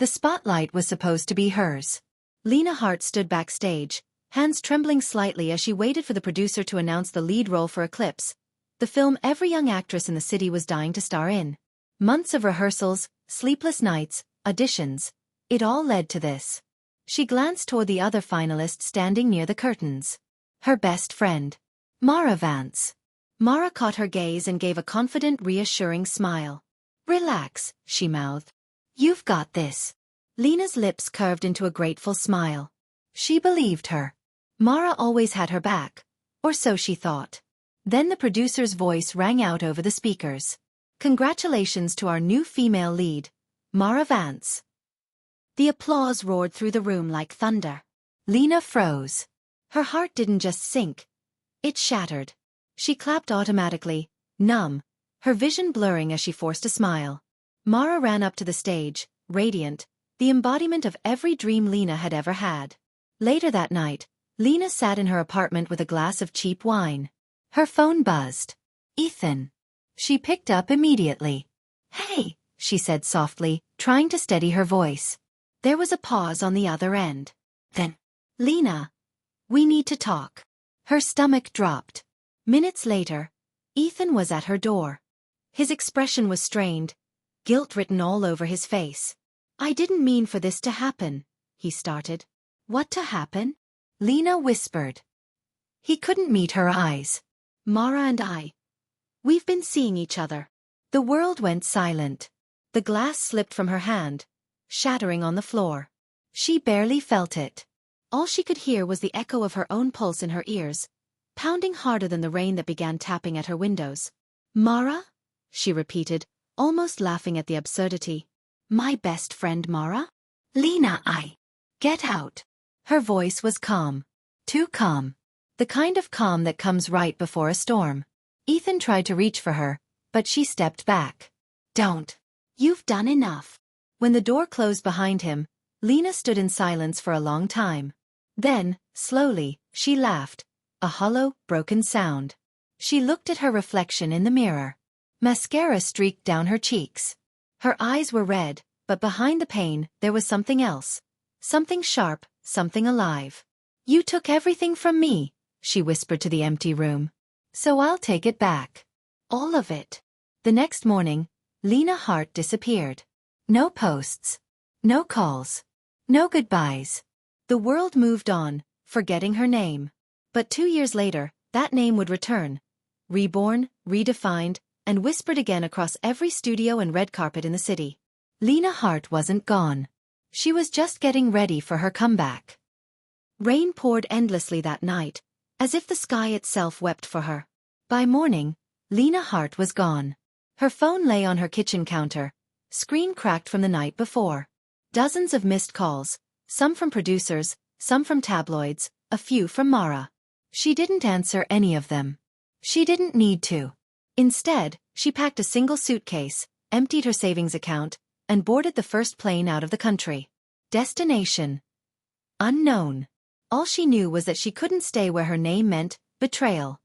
The spotlight was supposed to be hers. Lina Hart stood backstage, hands trembling slightly as she waited for the producer to announce the lead role for Eclipse, the film every young actress in the city was dying to star in. Months of rehearsals, sleepless nights, auditions. It all led to this. She glanced toward the other finalist standing near the curtains. Her best friend, Mara Vance. Mara caught her gaze and gave a confident, reassuring smile. "Relax," she mouthed. "You've got this." Lina's lips curved into a grateful smile. She believed her. Mara always had her back, or so she thought. Then the producer's voice rang out over the speakers. "Congratulations to our new female lead, Mara Vance." The applause roared through the room like thunder. Lina froze. Her heart didn't just sink, it shattered. She clapped automatically, numb, her vision blurring as she forced a smile. Mara ran up to the stage, radiant, the embodiment of every dream Lina had ever had. Later that night, Lina sat in her apartment with a glass of cheap wine. Her phone buzzed. "Ethan." She picked up immediately. "Hey," she said softly, trying to steady her voice. There was a pause on the other end. Then, "Lina, we need to talk." Her stomach dropped. Minutes later, Ethan was at her door. His expression was strained, guilt written all over his face. "I didn't mean for this to happen," he started. "What to happen?" Lina whispered. He couldn't meet her eyes. "Mara and we've been seeing each other." The world went silent. The glass slipped from her hand, shattering on the floor. She barely felt it. All she could hear was the echo of her own pulse in her ears, pounding harder than the rain that began tapping at her windows. "Mara?" she repeated, almost laughing at the absurdity. "My best friend Mara?" "Lina, get out." Her voice was calm. Too calm. The kind of calm that comes right before a storm. Ethan tried to reach for her, but she stepped back. "Don't. You've done enough." When the door closed behind him, Lina stood in silence for a long time. Then, slowly, she laughed, a hollow, broken sound. She looked at her reflection in the mirror. Mascara streaked down her cheeks. Her eyes were red, but behind the pain, there was something else. Something sharp, something alive. "You took everything from me," she whispered to the empty room. "So I'll take it back. All of it." The next morning, Lina Hart disappeared. No posts. No calls. No goodbyes. The world moved on, forgetting her name. But 2 years later, that name would return. Reborn, redefined, and whispered again across every studio and red carpet in the city. Lina Hart wasn't gone. She was just getting ready for her comeback. Rain poured endlessly that night, as if the sky itself wept for her. By morning, Lina Hart was gone. Her phone lay on her kitchen counter, screen cracked from the night before. Dozens of missed calls, some from producers, some from tabloids, a few from Mara. She didn't answer any of them. She didn't need to. Instead, she packed a single suitcase, emptied her savings account, and boarded the first plane out of the country. Destination: unknown. All she knew was that she couldn't stay where her name meant betrayal.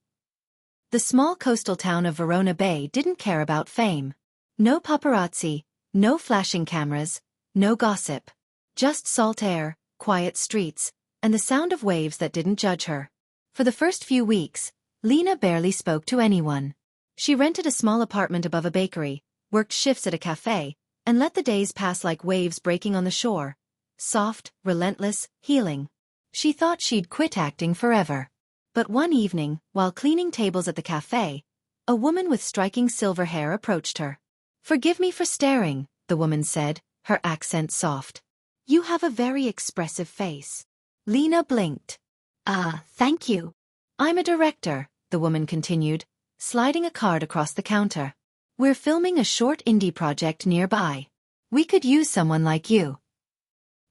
The small coastal town of Verona Bay didn't care about fame. No paparazzi, no flashing cameras, no gossip. Just salt air, quiet streets, and the sound of waves that didn't judge her. For the first few weeks, Lina barely spoke to anyone. She rented a small apartment above a bakery, worked shifts at a cafe, and let the days pass like waves breaking on the shore. Soft, relentless, healing. She thought she'd quit acting forever. But one evening, while cleaning tables at the cafe, a woman with striking silver hair approached her. "Forgive me for staring," the woman said, her accent soft. "You have a very expressive face." Lina blinked. Thank you. "I'm a director," the woman continued, sliding a card across the counter. "We're filming a short indie project nearby. We could use someone like you."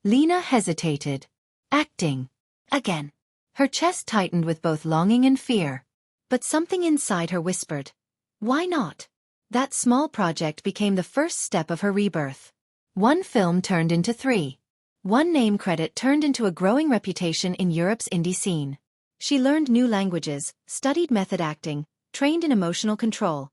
Lina hesitated. Acting. Again. Her chest tightened with both longing and fear. But something inside her whispered, "Why not?" That small project became the first step of her rebirth. One film turned into 3. One name credit turned into a growing reputation in Europe's indie scene. She learned new languages, studied method acting, trained in emotional control.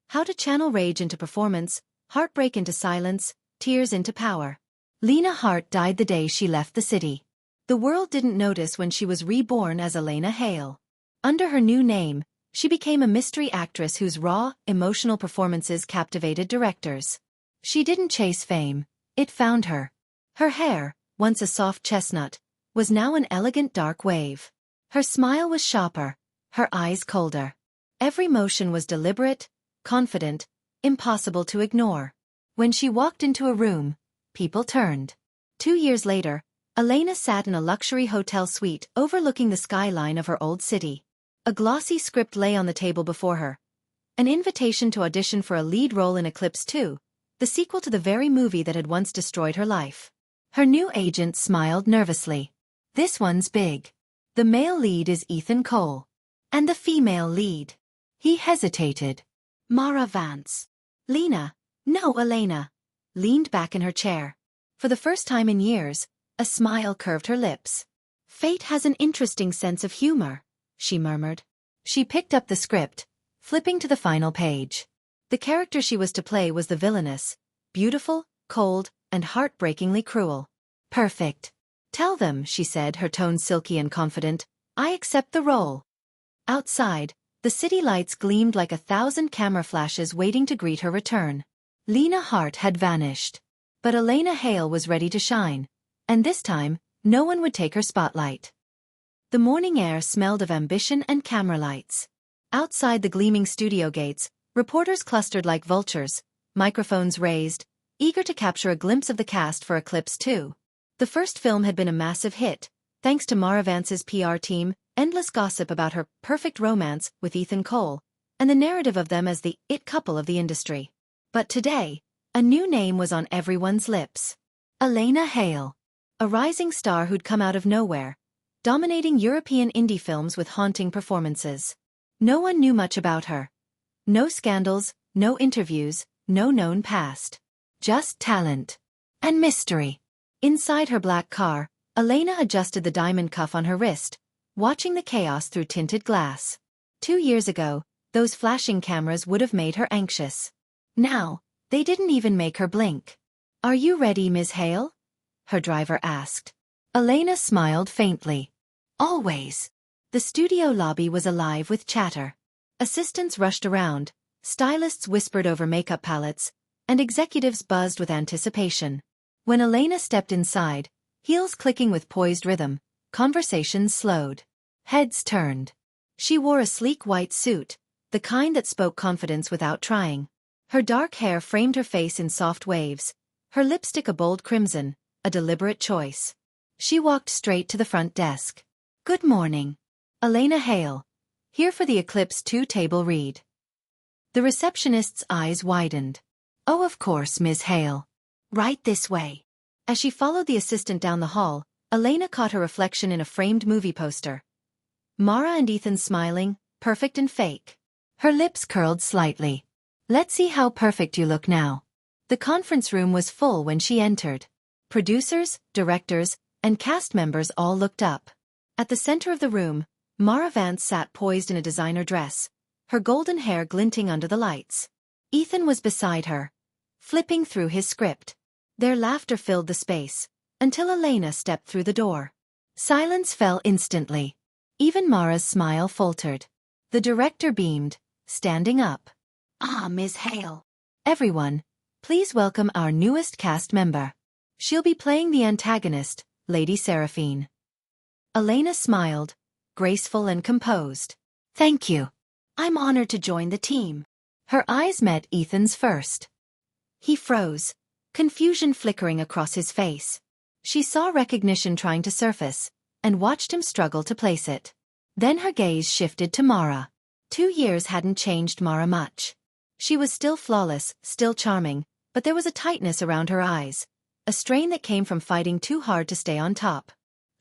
How to channel rage into performance, heartbreak into silence, tears into power. Lina Hart died the day she left the city. The world didn't notice when she was reborn as Elena Hale. Under her new name, she became a mystery actress whose raw, emotional performances captivated directors. She didn't chase fame, it found her. Her hair, once a soft chestnut, was now an elegant dark wave. Her smile was sharper, her eyes colder. Every motion was deliberate, confident, impossible to ignore. When she walked into a room, people turned. 2 years later, Elena sat in a luxury hotel suite overlooking the skyline of her old city. A glossy script lay on the table before her. An invitation to audition for a lead role in Eclipse 2, the sequel to the very movie that had once destroyed her life. Her new agent smiled nervously. This one's big. The male lead is Ethan Cole. And the female lead. He hesitated. Mara Vance. Lina, no Elena, leaned back in her chair. For the first time in years, a smile curved her lips. Fate has an interesting sense of humor, she murmured. She picked up the script, flipping to the final page. The character she was to play was the villainess, beautiful, cold, and heartbreakingly cruel. Perfect. Tell them, she said, her tone silky and confident, I accept the role. Outside, the city lights gleamed like 1,000 camera flashes waiting to greet her return. Lina Hart had vanished. But Elena Hale was ready to shine. And this time, no one would take her spotlight. The morning air smelled of ambition and camera lights. Outside the gleaming studio gates, reporters clustered like vultures, microphones raised, eager to capture a glimpse of the cast for Eclipse 2. The first film had been a massive hit, thanks to Mara Vance's PR team, endless gossip about her perfect romance with Ethan Cole, and the narrative of them as the it couple of the industry. But today, a new name was on everyone's lips. Elena Hale. A rising star who'd come out of nowhere, dominating European indie films with haunting performances. No one knew much about her. No scandals, no interviews, no known past. Just talent. And mystery. Inside her black car, Elena adjusted the diamond cuff on her wrist, watching the chaos through tinted glass. 2 years ago, those flashing cameras would have made her anxious. Now, they didn't even make her blink. Are you ready, Ms. Hale? Her driver asked. Elena smiled faintly. Always. The studio lobby was alive with chatter. Assistants rushed around, stylists whispered over makeup palettes, and executives buzzed with anticipation. When Elena stepped inside, heels clicking with poised rhythm, conversations slowed. Heads turned. She wore a sleek white suit, the kind that spoke confidence without trying. Her dark hair framed her face in soft waves, her lipstick a bold crimson, a deliberate choice. She walked straight to the front desk. Good morning. Elena Hale. Here for the Eclipse 2 table read. The receptionist's eyes widened. Oh, of course, Ms. Hale. Right this way. As she followed the assistant down the hall, Elena caught her reflection in a framed movie poster. Mara and Ethan smiling, perfect and fake. Her lips curled slightly. Let's see how perfect you look now. The conference room was full when she entered. Producers, directors, and cast members all looked up. At the center of the room, Mara Vance sat poised in a designer dress, her golden hair glinting under the lights. Ethan was beside her, flipping through his script. Their laughter filled the space, until Elena stepped through the door. Silence fell instantly. Even Mara's smile faltered. The director beamed, standing up. Ah, Ms. Hale. Everyone, please welcome our newest cast member. She'll be playing the antagonist, Lady Seraphine. Elena smiled, graceful and composed. Thank you. I'm honored to join the team. Her eyes met Ethan's first. He froze, confusion flickering across his face. She saw recognition trying to surface, and watched him struggle to place it. Then her gaze shifted to Mara. 2 years hadn't changed Mara much. She was still flawless, still charming, but there was a tightness around her eyes, a strain that came from fighting too hard to stay on top.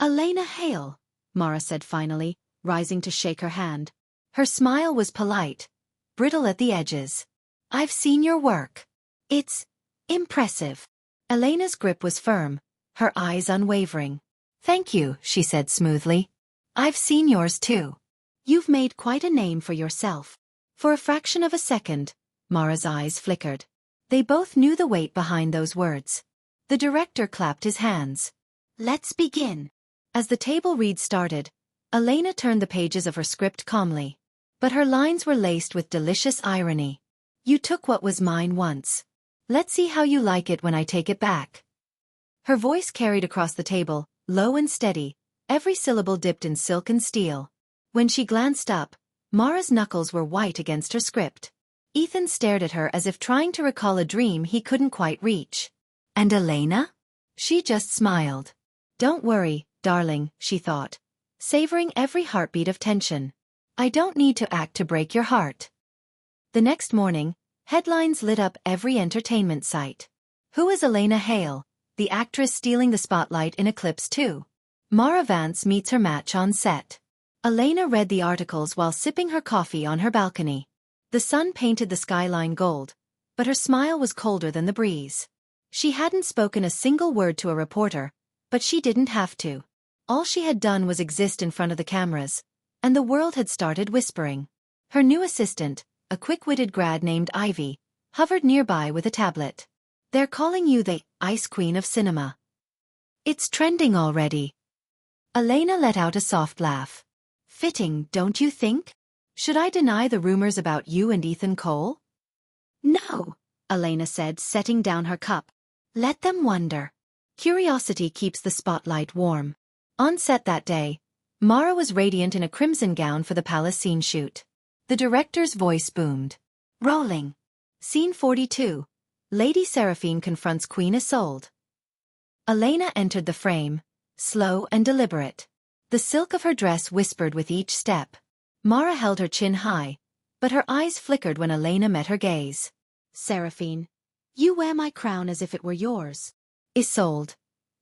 Elena Hale, Mara said finally, rising to shake her hand. Her smile was polite, brittle at the edges. I've seen your work. It's impressive. Elena's grip was firm, her eyes unwavering. Thank you, she said smoothly. I've seen yours too. You've made quite a name for yourself. For a fraction of a second, Mara's eyes flickered. They both knew the weight behind those words. The director clapped his hands. Let's begin. As the table read started, Elena turned the pages of her script calmly. But her lines were laced with delicious irony. You took what was mine once. Let's see how you like it when I take it back. Her voice carried across the table, low and steady, every syllable dipped in silk and steel. When she glanced up, Mara's knuckles were white against her script. Ethan stared at her as if trying to recall a dream he couldn't quite reach. And Elena? She just smiled. Don't worry, darling, she thought, savoring every heartbeat of tension. I don't need to act to break your heart. The next morning, headlines lit up every entertainment site. Who is Elena Hale, the actress stealing the spotlight in Eclipse 2? Mara Vance meets her match on set. Elena read the articles while sipping her coffee on her balcony. The sun painted the skyline gold, but her smile was colder than the breeze. She hadn't spoken a single word to a reporter, but she didn't have to. All she had done was exist in front of the cameras, and the world had started whispering. Her new assistant, a quick-witted grad named Ivy, hovered nearby with a tablet. They're calling you the Ice Queen of Cinema. It's trending already. Elena let out a soft laugh. Fitting, don't you think? Should I deny the rumors about you and Ethan Cole? No, Elena said, setting down her cup. Let them wonder. Curiosity keeps the spotlight warm. On set that day, Mara was radiant in a crimson gown for the palace scene shoot. The director's voice boomed. Rolling. Scene 42. Lady Seraphine confronts Queen Isolde. Elena entered the frame, slow and deliberate. The silk of her dress whispered with each step. Mara held her chin high, but her eyes flickered when Elena met her gaze. Seraphine, you wear my crown as if it were yours. Isolde,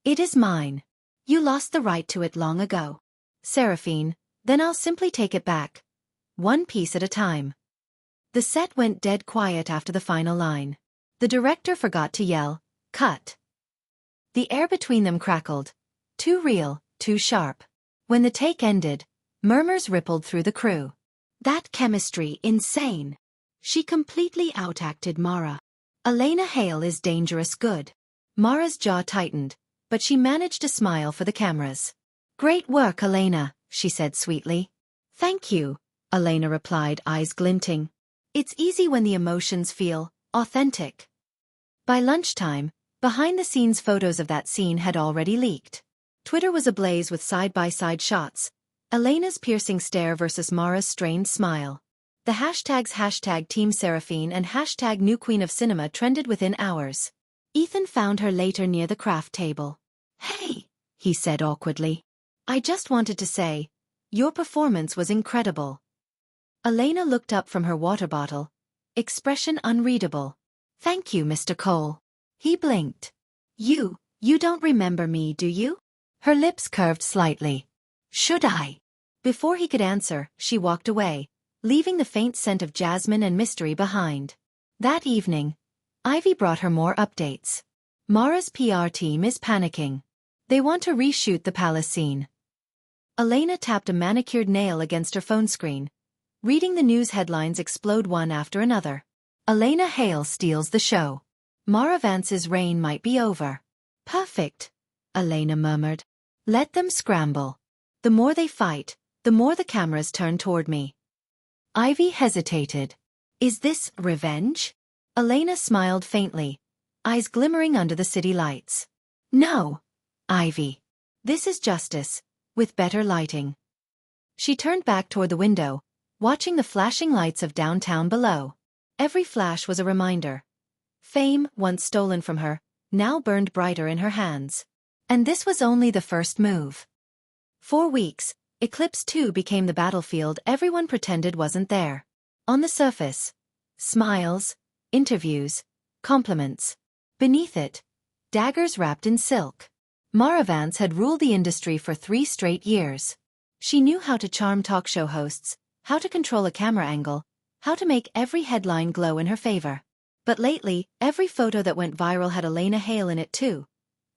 it is mine. You lost the right to it long ago. Seraphine, then I'll simply take it back. One piece at a time. The set went dead quiet after the final line. The director forgot to yell, cut. The air between them crackled. Too real, too sharp. When the take ended, murmurs rippled through the crew. That chemistry, insane. She completely outacted Mara. Elena Hale is dangerous good. Mara's jaw tightened, but she managed to smile for the cameras. Great work, Elena, she said sweetly. Thank you, Elena replied, eyes glinting. It's easy when the emotions feel authentic. By lunchtime, behind-the-scenes photos of that scene had already leaked. Twitter was ablaze with side-by-side shots, Elena's piercing stare versus Mara's strained smile. The hashtags #Team Seraphine and #New Queen of Cinema trended within hours. Ethan found her later near the craft table. Hey, he said awkwardly. I just wanted to say, your performance was incredible. Elena looked up from her water bottle, expression unreadable. Thank you, Mr. Cole. He blinked. You don't remember me, do you? Her lips curved slightly. Should I? Before he could answer, she walked away, leaving the faint scent of jasmine and mystery behind. That evening, Ivy brought her more updates. Mara's PR team is panicking. They want to reshoot the palace scene. Elena tapped a manicured nail against her phone screen, reading the news headlines explode one after another. Elena Hale steals the show. Mara Vance's reign might be over. Perfect, Elena murmured. Let them scramble. The more they fight, the more the cameras turn toward me. Ivy hesitated. Is this revenge? Elena smiled faintly, eyes glimmering under the city lights. No, Ivy. This is justice, with better lighting. She turned back toward the window, watching the flashing lights of downtown below. Every flash was a reminder. Fame, once stolen from her, now burned brighter in her hands. And this was only the first move. 4 weeks, Eclipse 2 became the battlefield everyone pretended wasn't there. On the surface, smiles, interviews, compliments. Beneath it, daggers wrapped in silk. Mara Vance had ruled the industry for 3 straight years. She knew how to charm talk show hosts, how to control a camera angle, how to make every headline glow in her favor. But lately, every photo that went viral had Elena Hale in it too.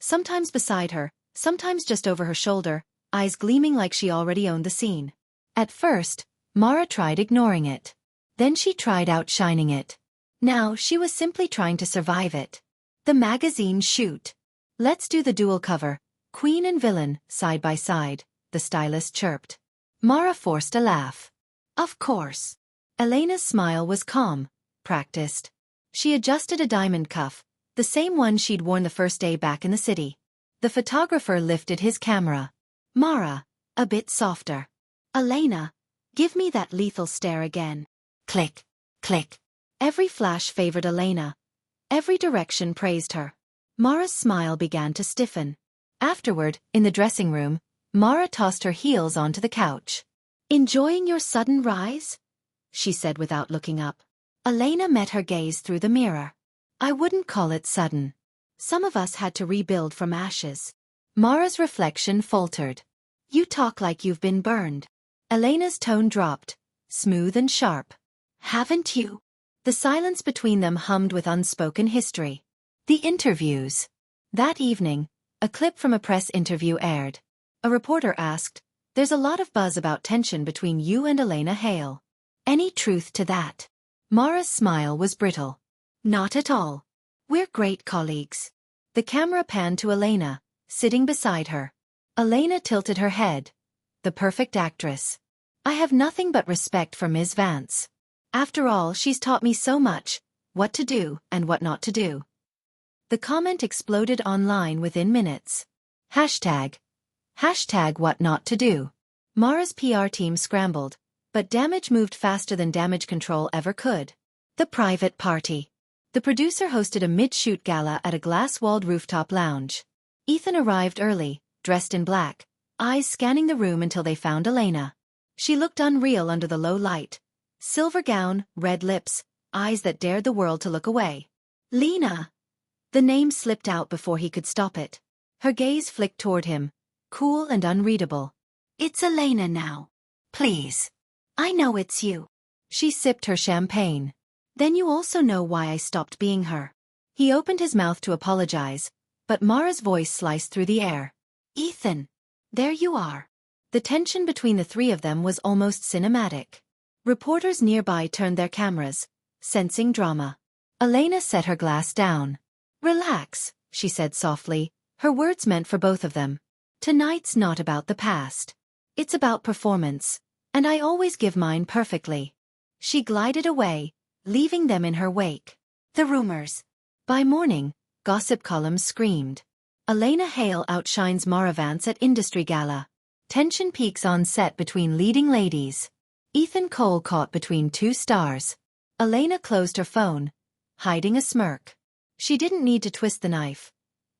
Sometimes beside her, sometimes just over her shoulder, eyes gleaming like she already owned the scene. At first, Mara tried ignoring it. Then she tried outshining it. Now she was simply trying to survive it. The magazine shoot. Let's do the dual cover, queen and villain, side by side, the stylist chirped. Mara forced a laugh. Of course. Elena's smile was calm, practiced. She adjusted a diamond cuff, the same one she'd worn the first day back in the city. The photographer lifted his camera. Mara, a bit softer. Elena, give me that lethal stare again. Click, click. Every flash favored Elena. Every direction praised her. Mara's smile began to stiffen. Afterward, in the dressing room, Mara tossed her heels onto the couch. Enjoying your sudden rise? She said without looking up. Elena met her gaze through the mirror. I wouldn't call it sudden. Some of us had to rebuild from ashes. Mara's reflection faltered. You talk like you've been burned. Elena's tone dropped, smooth and sharp. Haven't you? The silence between them hummed with unspoken history. The interviews. That evening, a clip from a press interview aired. A reporter asked, There's a lot of buzz about tension between you and Elena Hale. Any truth to that? Mara's smile was brittle. Not at all. We're great colleagues. The camera panned to Elena, sitting beside her. Elena tilted her head. The perfect actress. I have nothing but respect for Ms. Vance. After all, she's taught me so much, what to do and what not to do. The comment exploded online within minutes. Hashtag what not to do. Mara's PR team scrambled, but damage moved faster than damage control ever could. The private party. The producer hosted a mid-shoot gala at a glass-walled rooftop lounge. Ethan arrived early, dressed in black, eyes scanning the room until they found Elena. She looked unreal under the low light. Silver gown, red lips, eyes that dared the world to look away. Lina! The name slipped out before he could stop it. Her gaze flicked toward him, cool and unreadable. It's Elena now. Please. I know it's you. She sipped her champagne. Then you also know why I stopped being her. He opened his mouth to apologize, but Mara's voice sliced through the air. Ethan. There you are. The tension between the three of them was almost cinematic. Reporters nearby turned their cameras, sensing drama. Elena set her glass down. Relax, she said softly, her words meant for both of them. Tonight's not about the past. It's about performance, and I always give mine perfectly. She glided away, leaving them in her wake. The rumors. By morning, gossip columns screamed. Elena Hale outshines Mara Vance at industry gala. Tension peaks on set between leading ladies. Ethan Cole caught between two stars. Elena closed her phone, hiding a smirk. She didn't need to twist the knife.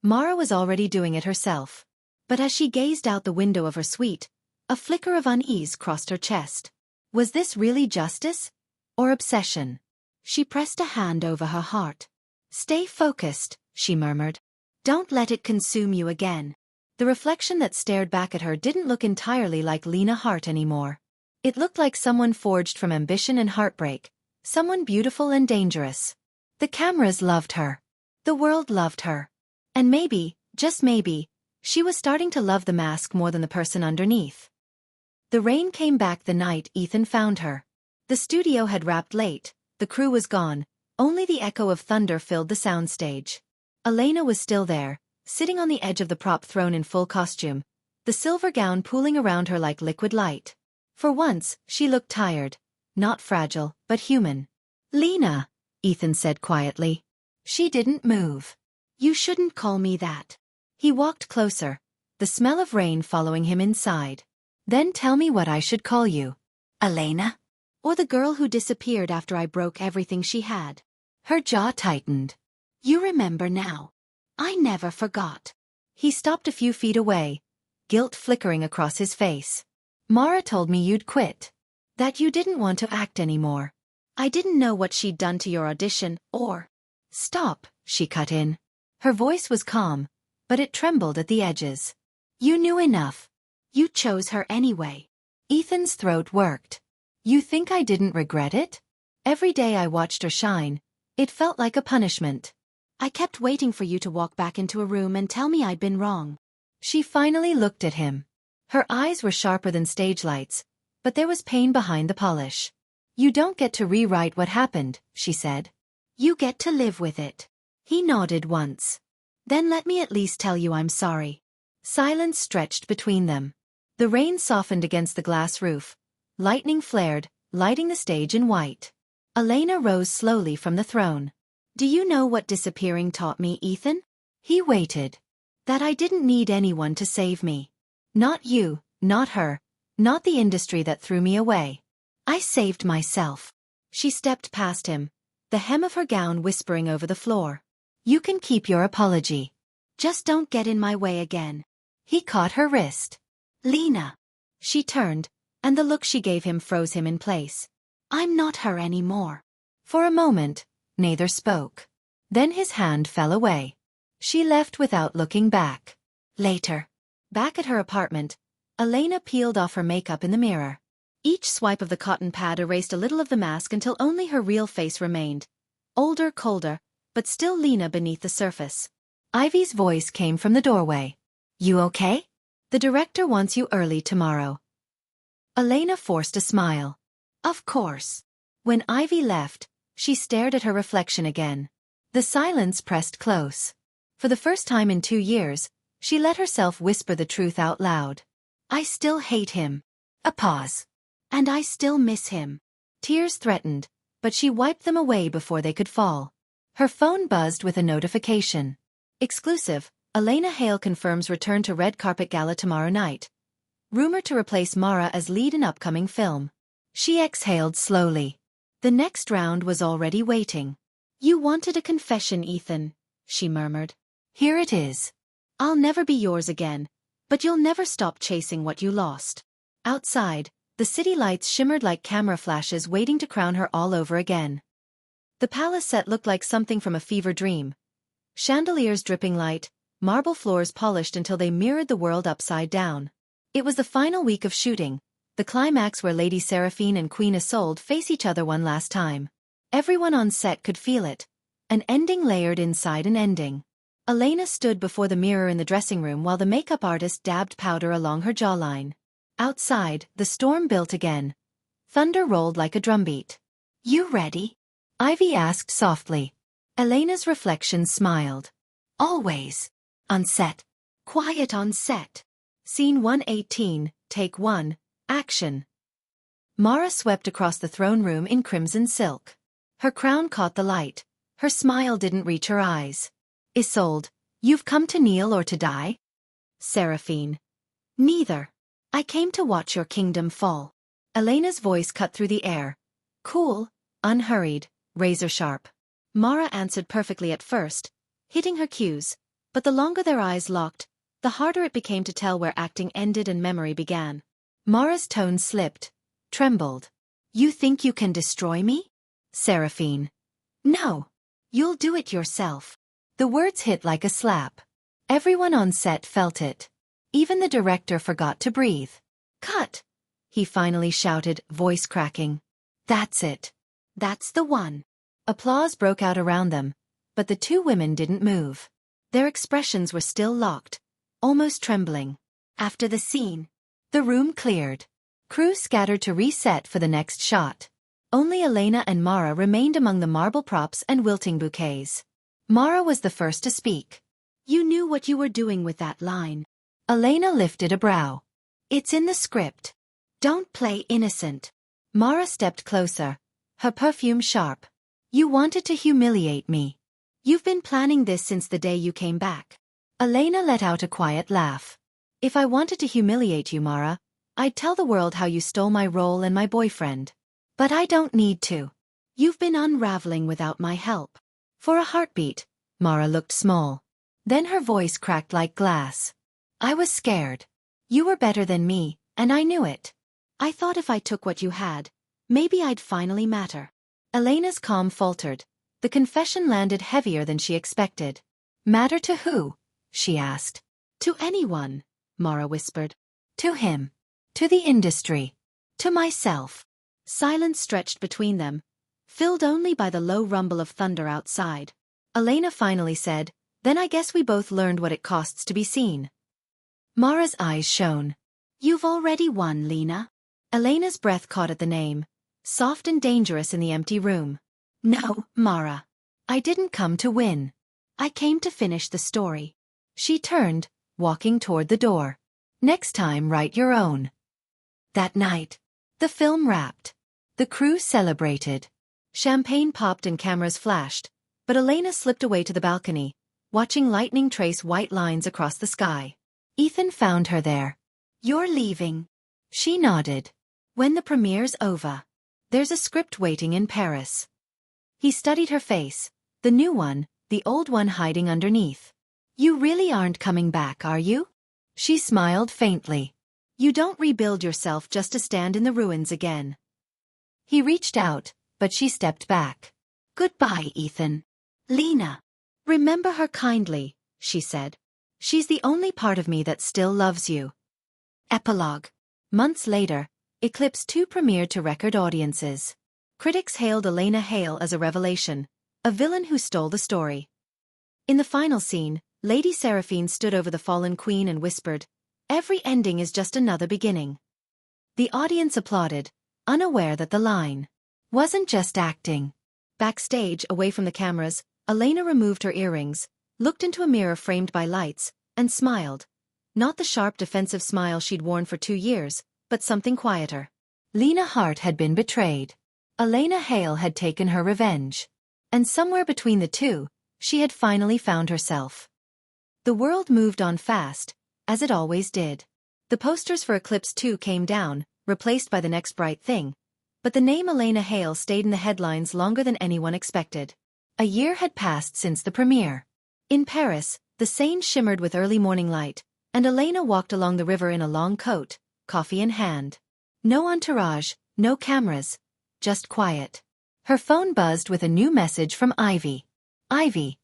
Mara was already doing it herself. But as she gazed out the window of her suite, a flicker of unease crossed her chest. Was this really justice? Or obsession? She pressed a hand over her heart. Stay focused, she murmured. Don't let it consume you again. The reflection that stared back at her didn't look entirely like Lina Hart anymore. It looked like someone forged from ambition and heartbreak, someone beautiful and dangerous. The cameras loved her. The world loved her. And maybe, just maybe, she was starting to love the mask more than the person underneath. The rain came back the night Ethan found her. The studio had wrapped late, the crew was gone, only the echo of thunder filled the soundstage. Elena was still there, sitting on the edge of the prop throne in full costume, the silver gown pooling around her like liquid light. For once, she looked tired, not fragile, but human. Lina, Ethan said quietly. She didn't move. You shouldn't call me that. He walked closer, the smell of rain following him inside. Then tell me what I should call you. Elena? Or the girl who disappeared after I broke everything she had. Her jaw tightened. You remember now. I never forgot. He stopped a few feet away, guilt flickering across his face. Mara told me you'd quit. That you didn't want to act anymore. I didn't know what she'd done to your audition, or... Stop, she cut in. Her voice was calm, but it trembled at the edges. You knew enough. You chose her anyway. Ethan's throat worked. You think I didn't regret it? Every day I watched her shine, it felt like a punishment. I kept waiting for you to walk back into a room and tell me I'd been wrong. She finally looked at him. Her eyes were sharper than stage lights, but there was pain behind the polish. You don't get to rewrite what happened, she said. You get to live with it. He nodded once. Then let me at least tell you I'm sorry. Silence stretched between them. The rain softened against the glass roof. Lightning flared, lighting the stage in white. Elena rose slowly from the throne. Do you know what disappearing taught me, Ethan? He waited. That I didn't need anyone to save me. Not you, not her, not the industry that threw me away. I saved myself. She stepped past him, the hem of her gown whispering over the floor. You can keep your apology. Just don't get in my way again. He caught her wrist. Lina. She turned, and the look she gave him froze him in place. I'm not her anymore. For a moment, neither spoke. Then his hand fell away. She left without looking back. Later. Back at her apartment, Elena peeled off her makeup in the mirror. Each swipe of the cotton pad erased a little of the mask until only her real face remained. Older, colder, but still Lina beneath the surface. Ivy's voice came from the doorway. You okay? The director wants you early tomorrow. Elena forced a smile. Of course. When Ivy left, she stared at her reflection again. The silence pressed close. For the first time in 2 years, she let herself whisper the truth out loud. I still hate him. A pause. And I still miss him. Tears threatened, but she wiped them away before they could fall. Her phone buzzed with a notification. Exclusive, Elena Hale confirms return to red carpet gala tomorrow night. Rumored to replace Mara as lead in upcoming film. She exhaled slowly. The next round was already waiting. You wanted a confession, Ethan, she murmured. Here it is. I'll never be yours again, but you'll never stop chasing what you lost. Outside, the city lights shimmered like camera flashes waiting to crown her all over again. The palace set looked like something from a fever dream. Chandeliers dripping light, marble floors polished until they mirrored the world upside down. It was the final week of shooting, the climax where Lady Seraphine and Queen Isolde face each other one last time. Everyone on set could feel it. An ending layered inside an ending. Elena stood before the mirror in the dressing room while the makeup artist dabbed powder along her jawline. Outside, the storm built again. Thunder rolled like a drumbeat. You ready? Ivy asked softly. Elena's reflection smiled. Always. On set. Quiet on set. Scene 118, take 1, action. Mara swept across the throne room in crimson silk. Her crown caught the light. Her smile didn't reach her eyes. Isolde, you've come to kneel or to die? Seraphine. Neither. I came to watch your kingdom fall. Elena's voice cut through the air. Cool, unhurried, razor-sharp. Mara answered perfectly at first, hitting her cues, but the longer their eyes locked, the harder it became to tell where acting ended and memory began. Mara's tone slipped, trembled. You think you can destroy me? Seraphine. No. You'll do it yourself. The words hit like a slap. Everyone on set felt it. Even the director forgot to breathe. Cut! He finally shouted, voice cracking. That's it. That's the one. Applause broke out around them, but the two women didn't move. Their expressions were still locked, almost trembling. After the scene, the room cleared. Crew scattered to reset for the next shot. Only Elena and Mara remained among the marble props and wilting bouquets. Mara was the first to speak. You knew what you were doing with that line. Elena lifted a brow. It's in the script. Don't play innocent. Mara stepped closer, her perfume sharp. You wanted to humiliate me. You've been planning this since the day you came back. Elena let out a quiet laugh. If I wanted to humiliate you, Mara, I'd tell the world how you stole my role and my boyfriend. But I don't need to. You've been unraveling without my help. For a heartbeat, Mara looked small. Then her voice cracked like glass. I was scared. You were better than me, and I knew it. I thought if I took what you had, maybe I'd finally matter. Elena's calm faltered. The confession landed heavier than she expected. Matter to who? She asked. To anyone, Mara whispered. To him. To the industry. To myself. Silence stretched between them, filled only by the low rumble of thunder outside. Elena finally said, Then I guess we both learned what it costs to be seen. Mara's eyes shone. You've already won, Lina. Elena's breath caught at the name, soft and dangerous in the empty room. No, Mara. I didn't come to win. I came to finish the story. She turned, walking toward the door. Next time write your own. That night, the film wrapped. The crew celebrated. Champagne popped and cameras flashed, but Elena slipped away to the balcony, watching lightning trace white lines across the sky. Ethan found her there. You're leaving. She nodded. When the premiere's over. There's a script waiting in Paris. He studied her face, the new one, the old one hiding underneath. You really aren't coming back, are you? She smiled faintly. You don't rebuild yourself just to stand in the ruins again. He reached out, but she stepped back. Goodbye, Ethan. Lina. Remember her kindly, she said. She's the only part of me that still loves you. Epilogue. Months later, Eclipse 2 premiered to record audiences. Critics hailed Elena Hale as a revelation, a villain who stole the story. In the final scene, Lady Seraphine stood over the fallen queen and whispered, "Every ending is just another beginning." The audience applauded, unaware that the line wasn't just acting. Backstage, away from the cameras, Elena removed her earrings, looked into a mirror framed by lights, and smiled. Not the sharp defensive smile she'd worn for 2 years, but something quieter. Lina Hart had been betrayed. Elena Hale had taken her revenge. And somewhere between the two, she had finally found herself. The world moved on fast, as it always did. The posters for Eclipse 2 came down, replaced by the next bright thing. But the name Elena Hale stayed in the headlines longer than anyone expected. A year had passed since the premiere. In Paris, the Seine shimmered with early morning light, and Elena walked along the river in a long coat, coffee in hand. No entourage, no cameras, just quiet. Her phone buzzed with a new message from Ivy. Ivy.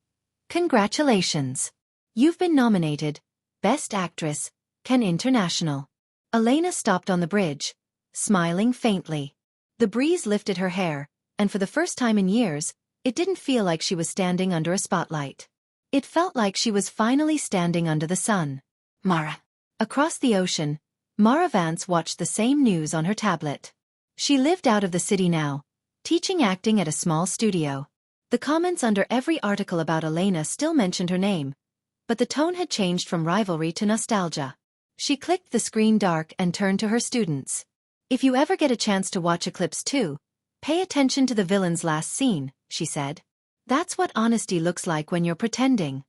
Congratulations. You've been nominated, Best Actress, Cannes International. Elena stopped on the bridge, smiling faintly. The breeze lifted her hair, and for the first time in years, it didn't feel like she was standing under a spotlight. It felt like she was finally standing under the sun. Mara. Across the ocean, Mara Vance watched the same news on her tablet. She lived out of the city now, teaching acting at a small studio. The comments under every article about Elena still mentioned her name, but the tone had changed from rivalry to nostalgia. She clicked the screen dark and turned to her students. If you ever get a chance to watch Eclipse 2, pay attention to the villain's last scene, she said. That's what honesty looks like when you're pretending.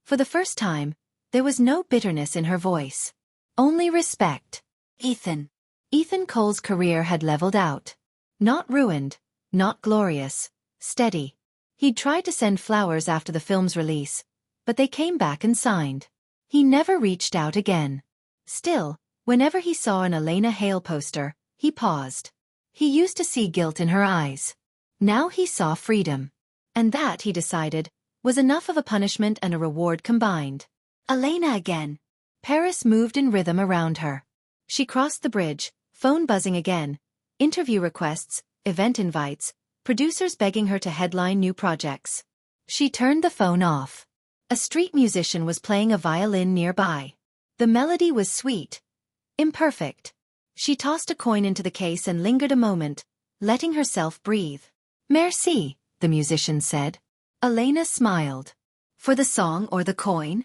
For the first time, there was no bitterness in her voice. Only respect. Ethan. Ethan Cole's career had leveled out. Not ruined, not glorious, steady. He'd tried to send flowers after the film's release, but they came back and signed. He never reached out again. Still, whenever he saw an Elena Hale poster, he paused. He used to see guilt in her eyes. Now he saw freedom. And that, he decided, was enough of a punishment and a reward combined. Elena again. Paris moved in rhythm around her. She crossed the bridge, phone buzzing again, interview requests, event invites, producers begging her to headline new projects. She turned the phone off. A street musician was playing a violin nearby. The melody was sweet, imperfect. She tossed a coin into the case and lingered a moment, letting herself breathe. Merci, the musician said. Elena smiled. For the song or the coin?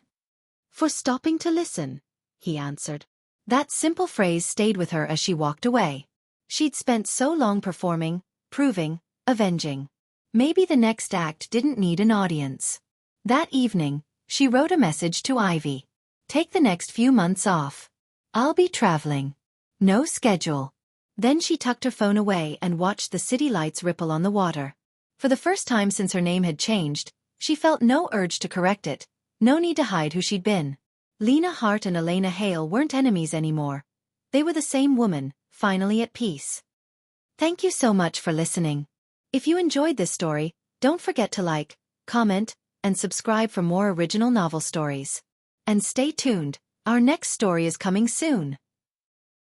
For stopping to listen, he answered. That simple phrase stayed with her as she walked away. She'd spent so long performing, proving, avenging. Maybe the next act didn't need an audience. That evening, she wrote a message to Ivy. Take the next few months off. I'll be traveling. No schedule. Then she tucked her phone away and watched the city lights ripple on the water. For the first time since her name had changed, she felt no urge to correct it, no need to hide who she'd been. Lina Hart and Elena Hale weren't enemies anymore. They were the same woman, finally at peace. Thank you so much for listening. If you enjoyed this story, don't forget to like, comment, and subscribe for more original novel stories. And stay tuned, our next story is coming soon.